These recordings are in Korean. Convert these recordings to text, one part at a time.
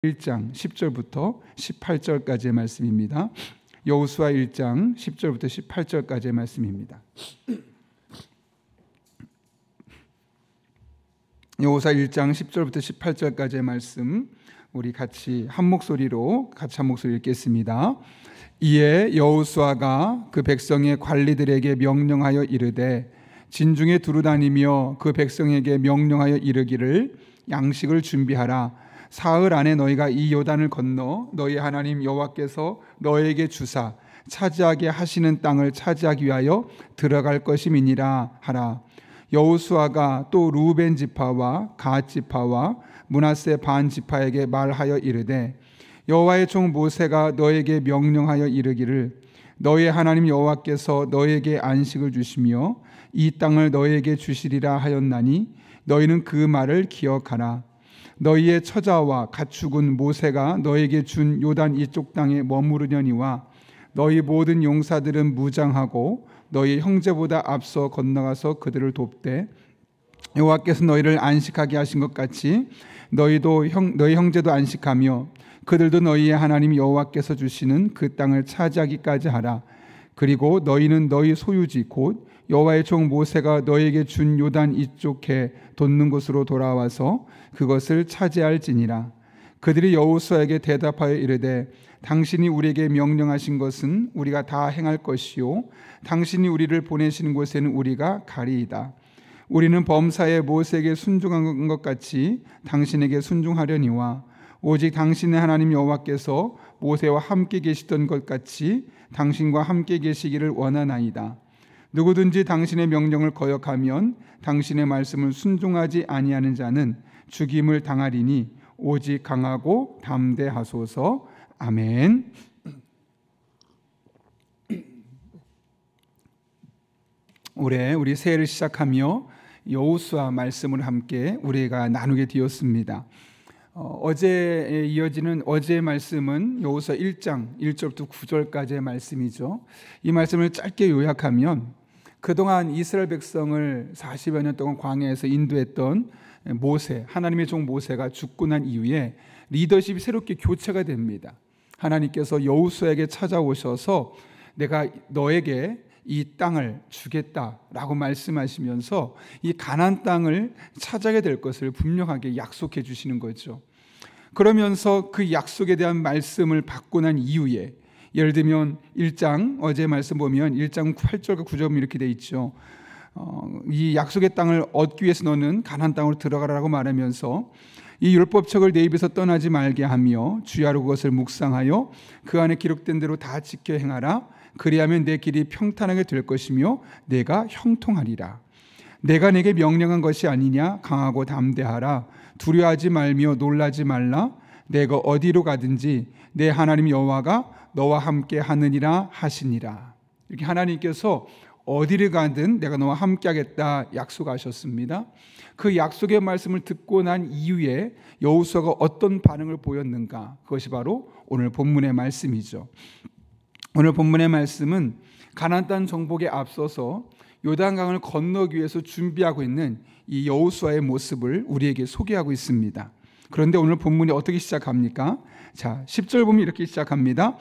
1장 10절부터 18절까지의 말씀입니다. 여호수아 1장 10절부터 18절까지의 말씀입니다. 여호수아 1장 10절부터 18절까지의 말씀 우리 같이 한 목소리로 읽겠습니다. 이에 여호수아가 그 백성의 관리들에게 명령하여 이르되 진중에 두루다니며 그 백성에게 명령하여 이르기를 양식을 준비하라. 사흘 안에 너희가 이 요단을 건너 너희 하나님 여호와께서 너희에게 주사 차지하게 하시는 땅을 차지하기 위하여 들어갈 것임이니라 하라. 여호수아가 또 루벤 지파와 갓 지파와 므낫세 반 지파에게 말하여 이르되 여호와의 종 모세가 너에게 명령하여 이르기를 너희 하나님 여호와께서 너에게 안식을 주시며 이 땅을 너에게 주시리라 하였나니 너희는 그 말을 기억하라. 너희의 처자와 가축은 모세가 너에게 준 요단 이쪽 땅에 머무르려니와 너희 모든 용사들은 무장하고 너희 형제보다 앞서 건너가서 그들을 돕되 여호와께서 너희를 안식하게 하신 것 같이 너희 형제도 안식하며 그들도 너희의 하나님 여호와께서 주시는 그 땅을 차지하기까지 하라. 그리고 너희는 너희 소유지 곧 여호와의 종 모세가 너희에게 준 요단 이쪽에 돋는 곳으로 돌아와서 그것을 차지할지니라. 그들이 여호수아에게 대답하여 이르되 당신이 우리에게 명령하신 것은 우리가 다 행할 것이요 당신이 우리를 보내시는 곳에는 우리가 가리이다. 우리는 범사에 모세에게 순종한 것 같이 당신에게 순종하려니와 오직 당신의 하나님 여호와께서 모세와 함께 계시던 것 같이 당신과 함께 계시기를 원하나이다. 누구든지 당신의 명령을 거역하면 당신의 말씀을 순종하지 아니하는 자는 죽임을 당하리니 오직 강하고 담대하소서. 아멘. 올해 우리 새해를 시작하며 여호수아 말씀을 함께 우리가 나누게 되었습니다. 어제에 이어지는 어제의 말씀은 여호수아 1장 1절부터 9절까지의 말씀이죠. 이 말씀을 짧게 요약하면 그동안 이스라엘 백성을 40여 년 동안 광야에서 인도했던 모세, 하나님의 종 모세가 죽고 난 이후에 리더십이 새롭게 교체가 됩니다. 하나님께서 여호수아에게 찾아오셔서 내가 너에게 이 땅을 주겠다라고 말씀하시면서 이 가나안 땅을 차지하게 될 것을 분명하게 약속해 주시는 거죠. 그러면서 그 약속에 대한 말씀을 받고 난 이후에 예를 들면 1장 어제 말씀 보면 1장 8절과 9절 이렇게 돼 있죠. 이 약속의 땅을 얻기 위해서 너는 가나안 땅으로 들어가라고 말하면서 이 율법책을 내 입에서 떠나지 말게 하며 주야로 그것을 묵상하여 그 안에 기록된 대로 다 지켜 행하라. 그리하면 내 길이 평탄하게 될 것이며 내가 형통하리라. 내가 내게 명령한 것이 아니냐. 강하고 담대하라. 두려워하지 말며 놀라지 말라. 내가 어디로 가든지 내 하나님 여호와가 너와 함께 하느니라 하시니라. 이렇게 하나님께서 어디를 가든 내가 너와 함께 하겠다 약속하셨습니다. 그 약속의 말씀을 듣고 난 이후에 여호수아가 어떤 반응을 보였는가, 그것이 바로 오늘 본문의 말씀이죠. 오늘 본문의 말씀은 가나안 땅 정복에 앞서서 요단강을 건너기 위해서 준비하고 있는 이 여호수아의 모습을 우리에게 소개하고 있습니다. 그런데 오늘 본문이 어떻게 시작합니까? 자, 10절 보면 이렇게 시작합니다.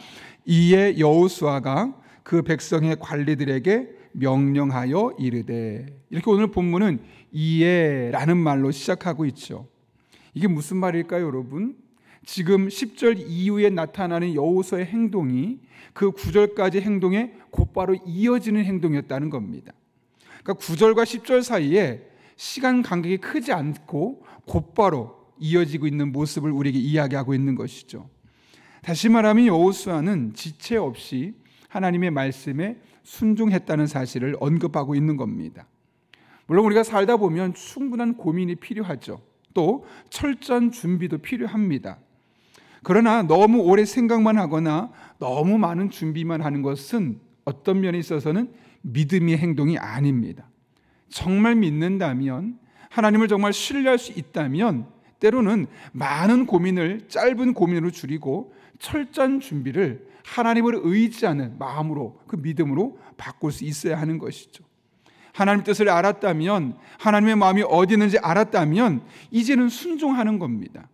이에 여호수아가 그 백성의 관리들에게 명령하여 이르되, 이렇게 오늘 본문은 이에라는 말로 시작하고 있죠. 이게 무슨 말일까요, 여러분? 지금 10절 이후에 나타나는 여호수아의 행동이 그 9절까지 행동에 곧바로 이어지는 행동이었다는 겁니다. 그러니까 9절과 10절 사이에 시간 간격이 크지 않고 곧바로 이어지고 있는 모습을 우리에게 이야기하고 있는 것이죠. 다시 말하면 여호수아는 지체 없이 하나님의 말씀에 순종했다는 사실을 언급하고 있는 겁니다. 물론 우리가 살다 보면 충분한 고민이 필요하죠. 또 철저한 준비도 필요합니다. 그러나 너무 오래 생각만 하거나 너무 많은 준비만 하는 것은 어떤 면에 있어서는 믿음의 행동이 아닙니다. 정말 믿는다면, 하나님을 정말 신뢰할 수 있다면 때로는 많은 고민을 짧은 고민으로 줄이고 철저한 준비를 하나님을 의지하는 마음으로, 그 믿음으로 바꿀 수 있어야 하는 것이죠. 하나님 뜻을 알았다면, 하나님의 마음이 어디 있는지 알았다면 이제는 순종하는 겁니다.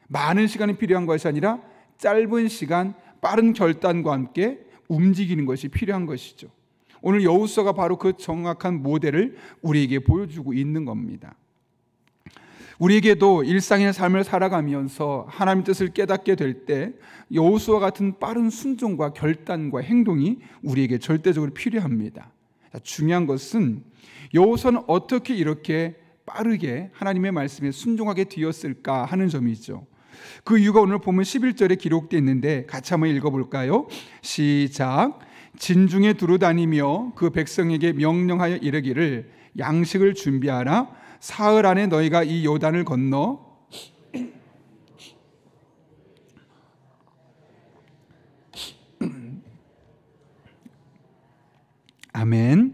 많은 시간이 필요한 것이 아니라 짧은 시간, 빠른 결단과 함께 움직이는 것이 필요한 것이죠. 오늘 여호수아가 바로 그 정확한 모델을 우리에게 보여주고 있는 겁니다. 우리에게도 일상의 삶을 살아가면서 하나님의 뜻을 깨닫게 될 때 여호수아 같은 빠른 순종과 결단과 행동이 우리에게 절대적으로 필요합니다. 중요한 것은 여호수아는 어떻게 이렇게 빠르게 하나님의 말씀에 순종하게 되었을까 하는 점이죠. 그 이유가 오늘 보면 11절에 기록되어 있는데 같이 한번 읽어볼까요? 시작. 진중에 두루 다니며 그 백성에게 명령하여 이르기를 양식을 준비하라. 사흘 안에 너희가 이 요단을 건너 아멘.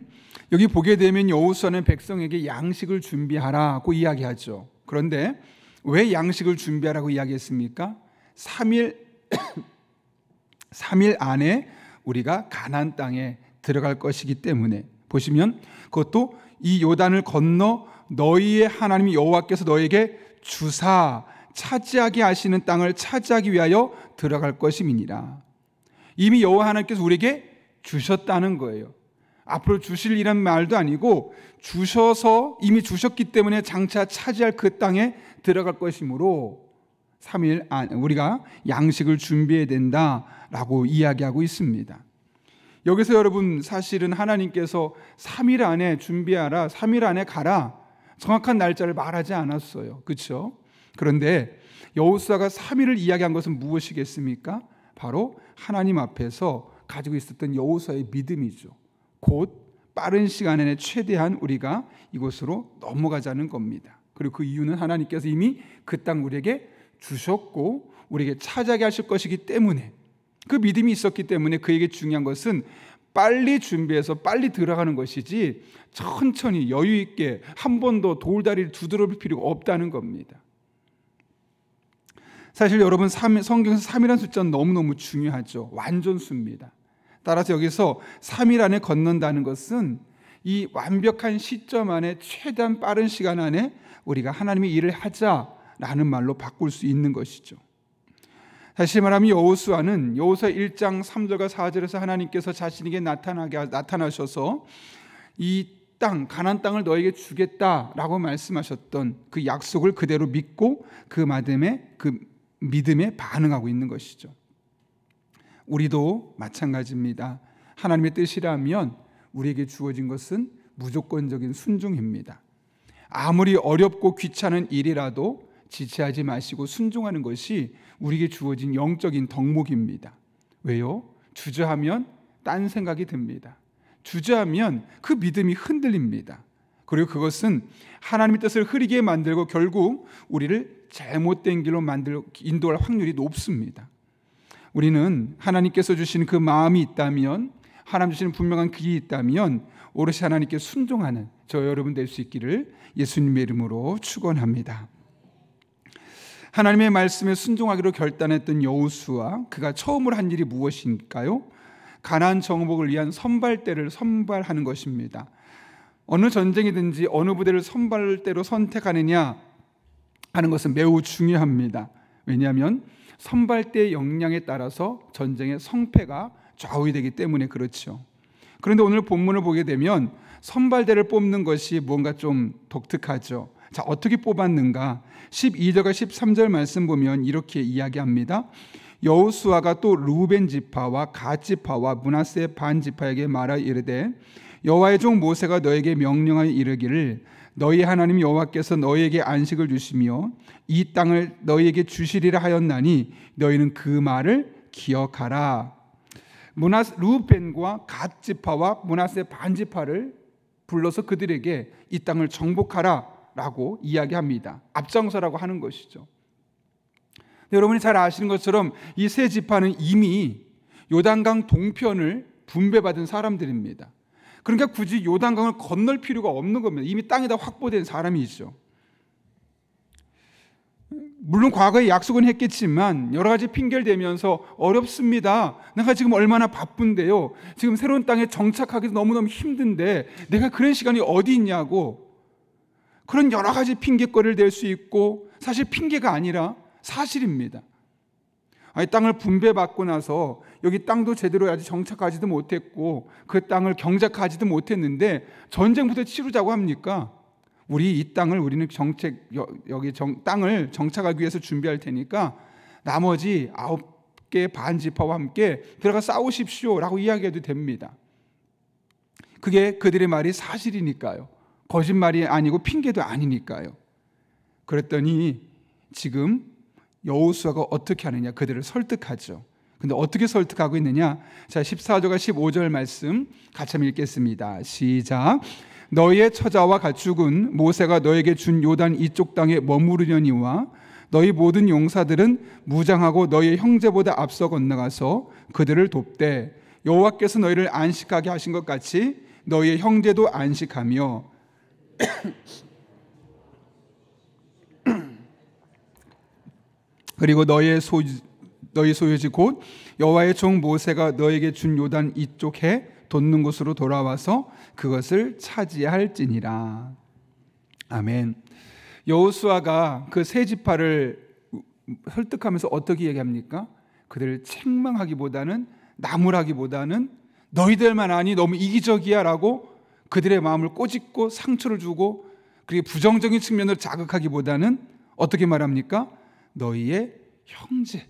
여기 보게 되면 여호수아는 백성에게 양식을 준비하라고 이야기하죠. 그런데 왜 양식을 준비하라고 이야기했습니까? 3일 안에 우리가 가나안 땅에 들어갈 것이기 때문에, 보시면 그것도 이 요단을 건너 너희의 하나님 여호와께서 너에게 주사 차지하게 하시는 땅을 차지하기 위하여 들어갈 것임이니라. 이미 여호와 하나님께서 우리에게 주셨다는 거예요. 앞으로 주실이란 말도 아니고 주셔서 이미 주셨기 때문에 장차 차지할 그 땅에 들어갈 것이므로 3일 안 우리가 양식을 준비해야 된다라고 이야기하고 있습니다. 여기서 여러분, 사실은 하나님께서 3일 안에 준비하라, 3일 안에 가라, 정확한 날짜를 말하지 않았어요. 그렇죠? 그런데 여호수아가 3일을 이야기한 것은 무엇이겠습니까? 바로 하나님 앞에서 가지고 있었던 여호수아의 믿음이죠. 곧 빠른 시간 안에 최대한 우리가 이곳으로 넘어가자는 겁니다. 그리고 그 이유는 하나님께서 이미 그 땅 우리에게 주셨고 우리에게 차지하게 하실 것이기 때문에, 그 믿음이 있었기 때문에 그에게 중요한 것은 빨리 준비해서 빨리 들어가는 것이지 천천히 여유 있게 한 번도 돌다리를 두드려볼 필요가 없다는 겁니다. 사실 여러분, 성경에서 3이라는 숫자는 너무너무 중요하죠. 완전수입니다. 따라서 여기서 3일 안에 건넌다는 것은 이 완벽한 시점 안에 최대한 빠른 시간 안에 우리가 하나님의 일을 하자라는 말로 바꿀 수 있는 것이죠. 다시 말하면 여호수아는 여호수아 1장 3절과 4절에서 하나님께서 자신에게 나타나셔서 이 땅, 가나안 땅을 너에게 주겠다라고 말씀하셨던 그 약속을 그대로 믿고 그 믿음에 반응하고 있는 것이죠. 우리도 마찬가지입니다. 하나님의 뜻이라면 우리에게 주어진 것은 무조건적인 순종입니다. 아무리 어렵고 귀찮은 일이라도 지체하지 마시고 순종하는 것이 우리에게 주어진 영적인 덕목입니다. 왜요? 주저하면 딴 생각이 듭니다. 주저하면 그 믿음이 흔들립니다. 그리고 그것은 하나님의 뜻을 흐리게 만들고 결국 우리를 잘못된 길로 인도할 확률이 높습니다. 우리는 하나님께서 주신 그 마음이 있다면, 하나님 주시는 분명한 길이 있다면 오롯이 하나님께 순종하는 저 여러분 될 수 있기를 예수님의 이름으로 축원합니다. 하나님의 말씀에 순종하기로 결단했던 여호수아, 그가 처음으로 한 일이 무엇일까요? 가나안 정복을 위한 선발대를 선발하는 것입니다. 어느 전쟁이든지 어느 부대를 선발대로 선택하느냐 하는 것은 매우 중요합니다. 왜냐하면 선발대의 역량에 따라서 전쟁의 성패가 좌우되기 때문에 그렇죠. 그런데 오늘 본문을 보게 되면 선발대를 뽑는 것이 뭔가 좀 독특하죠. 자, 어떻게 뽑았는가? 12절과 13절 말씀 보면 이렇게 이야기합니다. 여호수아가 또 루벤 지파와 갓 지파와 므낫세 반 지파에게 말하 이르되 여호와의 종 모세가 너에게 명령하여 이르기를 너희 하나님 여호와께서 너희에게 안식을 주시며 이 땅을 너희에게 주시리라 하였나니 너희는 그 말을 기억하라. 루벤과 갓 지파와 므낫세 반 지파를 불러서 그들에게 이 땅을 정복하라 라고 이야기합니다. 앞장서라고 하는 것이죠. 여러분이 잘 아시는 것처럼 이 세 지파는 이미 요단강 동편을 분배받은 사람들입니다. 그러니까 굳이 요단강을 건널 필요가 없는 겁니다. 이미 땅이 다 확보된 사람이죠. 물론 과거에 약속은 했겠지만 여러 가지 핑계를 대면서 어렵습니다. 내가 지금 얼마나 바쁜데요. 지금 새로운 땅에 정착하기도 너무너무 힘든데 내가 그런 시간이 어디 있냐고, 그런 여러 가지 핑계거리를 댈 수 있고, 사실 핑계가 아니라 사실입니다. 아니, 땅을 분배받고 나서 여기 땅도 제대로 아직 정착하지도 못했고 그 땅을 경작하지도 못했는데 전쟁부터 치르자고 합니까? 우리 이 땅을 우리는 땅을 정착하기 위해서 준비할 테니까 나머지 9개 반지파와 함께 들어가 싸우십시오라고 이야기해도 됩니다. 그게 그들의 말이 사실이니까요. 거짓말이 아니고 핑계도 아니니까요. 그랬더니 지금 여호수아가 어떻게 하느냐? 그들을 설득하죠. 근데 어떻게 설득하고 있느냐? 자, 14절과 15절 말씀 같이 한번 읽겠습니다. 시작. 너희의 처자와 가축은 모세가 너에게 준 요단 이쪽 땅에 머무르려니와 너희 모든 용사들은 무장하고 너희 형제보다 앞서 건너가서 그들을 돕되 여호와께서 너희를 안식하게 하신 것 같이 너희의 형제도 안식하며 그리고 너희 소유지 곧 여호와의 종 모세가 너에게 준 요단 이쪽 해 돋는 곳으로 돌아와서 그것을 차지할지니라. 아멘. 여호수아가 그 세 지파를 설득하면서 어떻게 얘기합니까? 그들을 책망하기보다는 나무라기보다는 너희들만 아니 너무 이기적이야 라고 그들의 마음을 꼬집고 상처를 주고 그리고 부정적인 측면을 자극하기보다는 어떻게 말합니까? 너희의 형제,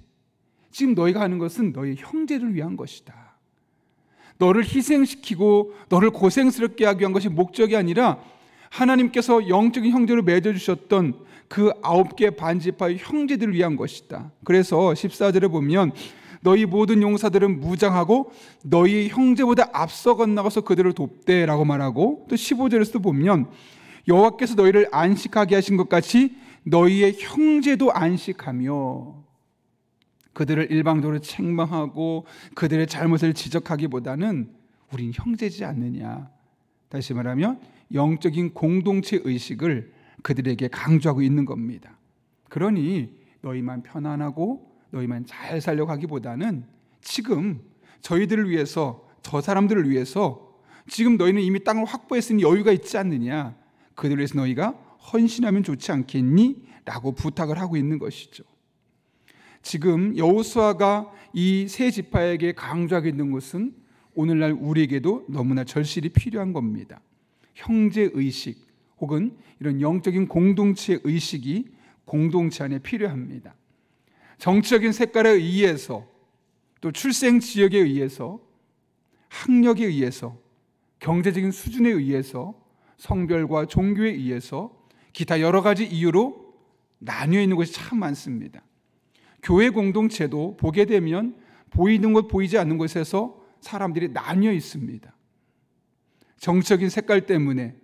지금 너희가 하는 것은 너희 형제를 위한 것이다. 너를 희생시키고 너를 고생스럽게 하기 위한 것이 목적이 아니라 하나님께서 영적인 형제를 맺어주셨던 그 9개 반지파의 형제들을 위한 것이다. 그래서 14절에 보면 너희 모든 용사들은 무장하고 너희 형제보다 앞서 건너가서 그들을 돕되 라고 말하고, 또 15절에서도 보면 여호와께서 너희를 안식하게 하신 것 같이 너희의 형제도 안식하며, 그들을 일방적으로 책망하고 그들의 잘못을 지적하기보다는 우린 형제지 않느냐. 다시 말하면 영적인 공동체 의식을 그들에게 강조하고 있는 겁니다. 그러니 너희만 편안하고 너희만 잘 살려고 하기보다는 지금 저희들을 위해서, 저 사람들을 위해서 지금 너희는 이미 땅을 확보했으니 여유가 있지 않느냐, 그들을 위해서 너희가 헌신하면 좋지 않겠니? 라고 부탁을 하고 있는 것이죠. 지금 여호수아가 이 세 지파에게 강조하고 있는 것은 오늘날 우리에게도 너무나 절실히 필요한 겁니다. 형제의식 혹은 이런 영적인 공동체 의식이 공동체 안에 필요합니다. 정치적인 색깔에 의해서, 또 출생 지역에 의해서, 학력에 의해서, 경제적인 수준에 의해서, 성별과 종교에 의해서, 기타 여러 가지 이유로 나뉘어 있는 것이 참 많습니다. 교회 공동체도 보게 되면 보이는 것 보이지 않는 곳에서 사람들이 나뉘어 있습니다. 정치적인 색깔 때문에,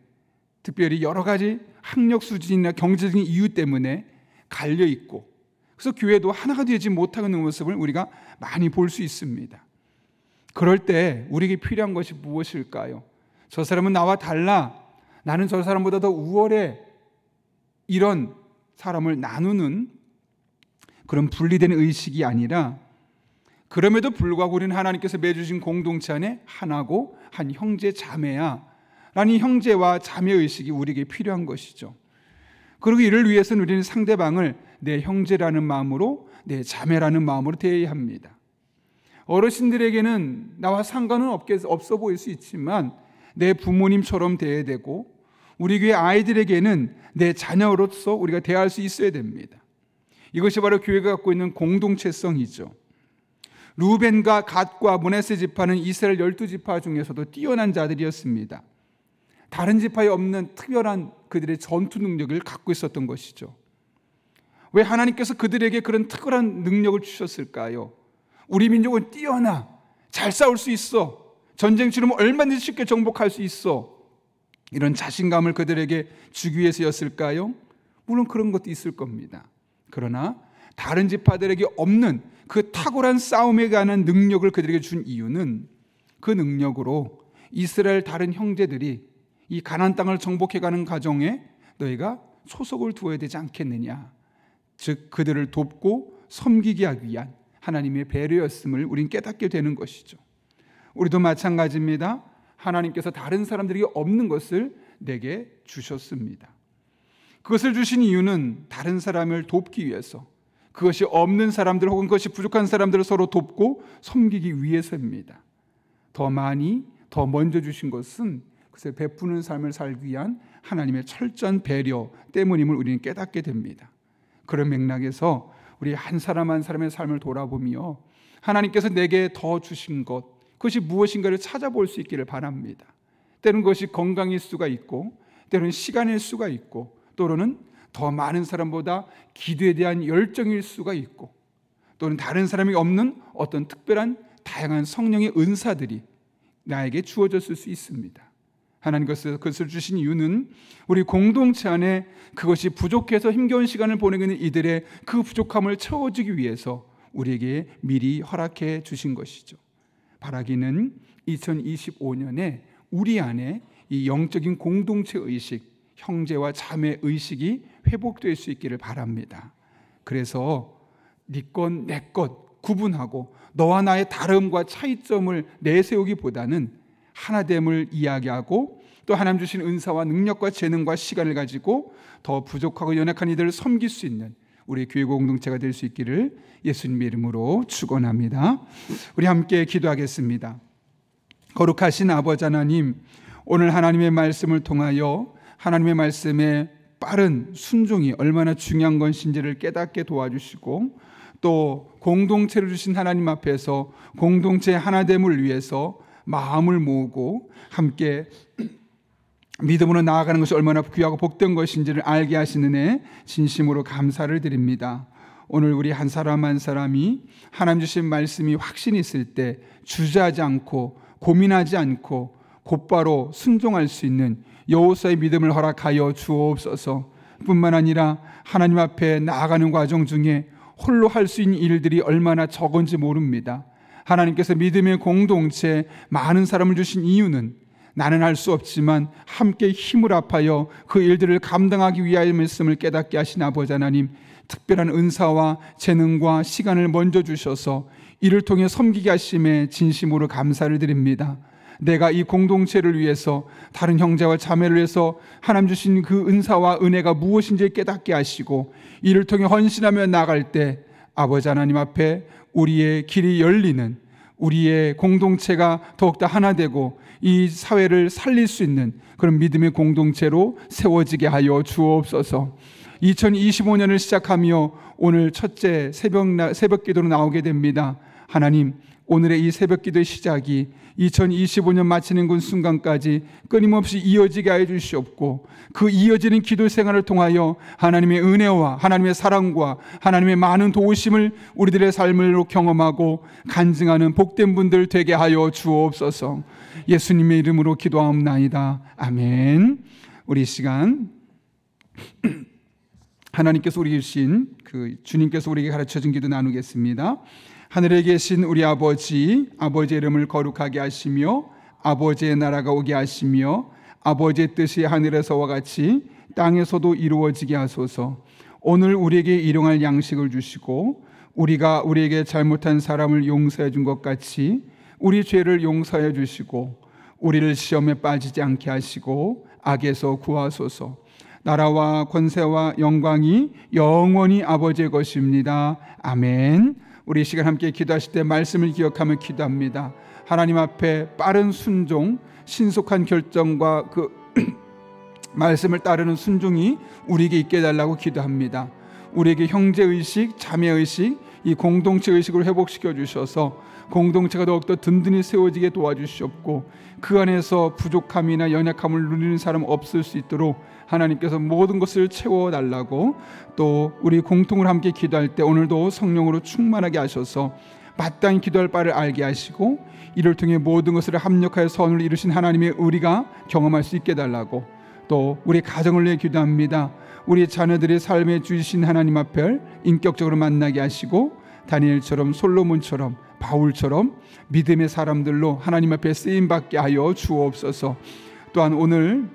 특별히 여러 가지 학력 수준이나 경제적인 이유 때문에 갈려 있고, 그래서 교회도 하나가 되지 못하고 있는 모습을 우리가 많이 볼 수 있습니다. 그럴 때 우리에게 필요한 것이 무엇일까요? 저 사람은 나와 달라, 나는 저 사람보다 더 우월해, 이런 사람을 나누는 그런 분리된 의식이 아니라, 그럼에도 불구하고 우리는 하나님께서 맺으신 공동체 안에 하나고 한 형제 자매야 라는 형제와 자매 의식이 우리에게 필요한 것이죠. 그리고 이를 위해서는 우리는 상대방을 내 형제라는 마음으로, 내 자매라는 마음으로 대해야 합니다. 어르신들에게는 나와 상관은 없어 보일 수 있지만 내 부모님처럼 대해야 되고, 우리 교회 아이들에게는 내 자녀로서 우리가 대할 수 있어야 됩니다. 이것이 바로 교회가 갖고 있는 공동체성이죠. 루벤과 갓과 므낫세 지파는 이스라엘 12지파 중에서도 뛰어난 자들이었습니다. 다른 지파에 없는 특별한 그들의 전투 능력을 갖고 있었던 것이죠. 왜 하나님께서 그들에게 그런 특별한 능력을 주셨을까요? 우리 민족은 뛰어나, 잘 싸울 수 있어, 전쟁 치르면 얼마든지 쉽게 정복할 수 있어, 이런 자신감을 그들에게 주기 위해서였을까요? 물론 그런 것도 있을 겁니다. 그러나 다른 지파들에게 없는 그 탁월한 싸움에 관한 능력을 그들에게 준 이유는, 그 능력으로 이스라엘 다른 형제들이 이 가나안 땅을 정복해가는 과정에 너희가 소속을 두어야 되지 않겠느냐, 즉 그들을 돕고 섬기게 하기 위한 하나님의 배려였음을 우린 깨닫게 되는 것이죠. 우리도 마찬가지입니다. 하나님께서 다른 사람들에게 없는 것을 내게 주셨습니다. 그것을 주신 이유는 다른 사람을 돕기 위해서, 그것이 없는 사람들 혹은 그것이 부족한 사람들을 서로 돕고 섬기기 위해서입니다. 더 많이 더 먼저 주신 것은 그래서 베푸는 삶을 살기 위한 하나님의 철저한 배려 때문임을 우리는 깨닫게 됩니다. 그런 맥락에서 우리 한 사람 한 사람의 삶을 돌아보며 하나님께서 내게 더 주신 것, 그것이 무엇인가를 찾아볼 수 있기를 바랍니다. 때로는 그것이 건강일 수가 있고, 때로는 시간일 수가 있고, 또는 더 많은 사람보다 기도에 대한 열정일 수가 있고, 또는 다른 사람이 없는 어떤 특별한 다양한 성령의 은사들이 나에게 주어졌을 수 있습니다. 하나님께서 그것을 주신 이유는 우리 공동체 안에 그것이 부족해서 힘겨운 시간을 보내고 있는 이들의 그 부족함을 채워주기 위해서 우리에게 미리 허락해 주신 것이죠. 바라기는 2025년에 우리 안에 이 영적인 공동체 의식, 형제와 자매 의식이 회복될 수 있기를 바랍니다. 그래서 네 것, 내 것 구분하고 너와 나의 다름과 차이점을 내세우기보다는 하나됨을 이야기하고 또 하나님 주신 은사와 능력과 재능과 시간을 가지고 더 부족하고 연약한 이들을 섬길 수 있는 우리 교회 공동체가 될 수 있기를 예수님의 이름으로 축원합니다. 우리 함께 기도하겠습니다. 거룩하신 아버지 하나님, 오늘 하나님의 말씀을 통하여 하나님의 말씀에 빠른 순종이 얼마나 중요한 것인지를 깨닫게 도와주시고 또 공동체를 주신 하나님 앞에서 공동체의 하나됨을 위해서 마음을 모으고 함께 믿음으로 나아가는 것이 얼마나 귀하고 복된 것인지를 알게 하시는 애 진심으로 감사를 드립니다. 오늘 우리 한 사람 한 사람이 하나님 주신 말씀이 확신이 있을 때 주저하지 않고 고민하지 않고 곧바로 순종할 수 있는 여호수아의 믿음을 허락하여 주옵소서. 뿐만 아니라 하나님 앞에 나아가는 과정 중에 홀로 할 수 있는 일들이 얼마나 적은지 모릅니다. 하나님께서 믿음의 공동체에 많은 사람을 주신 이유는 나는 할 수 없지만 함께 힘을 합하여 그 일들을 감당하기 위하여였음을 깨닫게 하신 아버지 하나님, 특별한 은사와 재능과 시간을 먼저 주셔서 이를 통해 섬기게 하심에 진심으로 감사를 드립니다. 내가 이 공동체를 위해서 다른 형제와 자매를 위해서 하나님 주신 그 은사와 은혜가 무엇인지 깨닫게 하시고 이를 통해 헌신하며 나아갈 때 아버지 하나님 앞에 우리의 길이 열리는, 우리의 공동체가 더욱더 하나 되고 이 사회를 살릴 수 있는 그런 믿음의 공동체로 세워지게 하여 주옵소서. 2025년을 시작하며 오늘 첫째 새벽 기도로 나오게 됩니다. 하나님, 오늘의 이 새벽 기도의 시작이 2025년 마치는 그 순간까지 끊임없이 이어지게 하여 주시옵고 그 이어지는 기도 생활을 통하여 하나님의 은혜와 하나님의 사랑과 하나님의 많은 도우심을 우리들의 삶으로 경험하고 간증하는 복된 분들 되게 하여 주옵소서. 예수님의 이름으로 기도하옵나이다. 아멘. 우리 시간 하나님께서 우리 주신 그 주님께서 우리에게 가르쳐준 기도 나누겠습니다. 하늘에 계신 우리 아버지의 이름을 거룩하게 하시며 아버지의 나라가 오게 하시며 아버지의 뜻이 하늘에서와 같이 땅에서도 이루어지게 하소서. 오늘 우리에게 일용할 양식을 주시고 우리가 우리에게 잘못한 사람을 용서해 준 것 같이 우리 죄를 용서해 주시고 우리를 시험에 빠지지 않게 하시고 악에서 구하소서. 나라와 권세와 영광이 영원히 아버지의 것입니다. 아멘. 우리 이 시간 함께 기도하실 때 말씀을 기억하며 기도합니다. 하나님 앞에 빠른 순종, 신속한 결정과 그 말씀을 따르는 순종이 우리에게 있게 해달라고 기도합니다. 우리에게 형제의식, 자매의식, 이 공동체 의식을 회복시켜 주셔서 공동체가 더욱더 든든히 세워지게 도와주시옵고 그 안에서 부족함이나 연약함을 누리는 사람 없을 수 있도록 하나님께서 모든 것을 채워달라고, 또 우리 공통을 함께 기도할 때 오늘도 성령으로 충만하게 하셔서 마땅히 기도할 바를 알게 하시고 이를 통해 모든 것을 합력하여 선을 이루신 하나님의 의리가 경험할 수 있게 해달라고, 또 우리 가정을 위해 기도합니다. 우리 자녀들의 삶에 주신 하나님 앞을 인격적으로 만나게 하시고 다니엘처럼 솔로몬처럼 바울처럼 믿음의 사람들로 하나님 앞에 쓰임받게 하여 주옵소서. 또한 오늘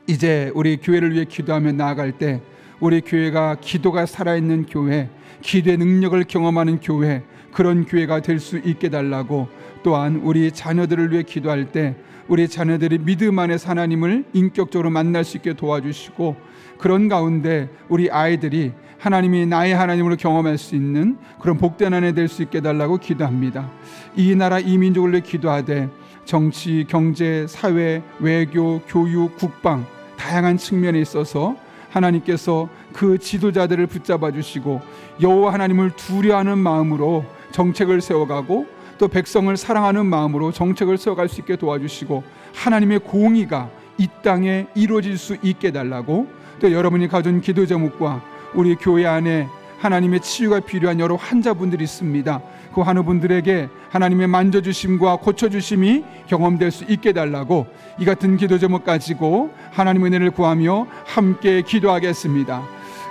이제 우리 교회를 위해 기도하며 나아갈 때 우리 교회가 기도가 살아있는 교회, 기도의 능력을 경험하는 교회, 그런 교회가 될 수 있게 달라고, 또한 우리 자녀들을 위해 기도할 때 우리 자녀들이 믿음 안에서 하나님을 인격적으로 만날 수 있게 도와주시고 그런 가운데 우리 아이들이 하나님이 나의 하나님으로 경험할 수 있는 그런 복된 한 해 될 수 있게 해달라고 기도합니다. 이 나라 이 민족을 위해 기도하되 정치, 경제, 사회, 외교, 교육, 국방 다양한 측면에 있어서 하나님께서 그 지도자들을 붙잡아 주시고 여호와 하나님을 두려워하는 마음으로 정책을 세워가고 또 백성을 사랑하는 마음으로 정책을 세워갈 수 있게 도와주시고 하나님의 공의가 이 땅에 이루어질 수 있게 해달라고, 또 여러분이 가진 기도 제목과 우리 교회 안에 하나님의 치유가 필요한 여러 환자분들이 있습니다. 그 환우분들에게 하나님의 만져주심과 고쳐주심이 경험될 수 있게 해달라고 이 같은 기도 제목 가지고 하나님의 은혜를 구하며 함께 기도하겠습니다.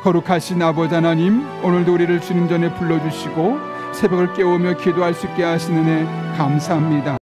거룩하신 아버지 하나님, 오늘도 우리를 주님 전에 불러주시고 새벽을 깨우며 기도할 수 있게 하시는 은혜 감사합니다.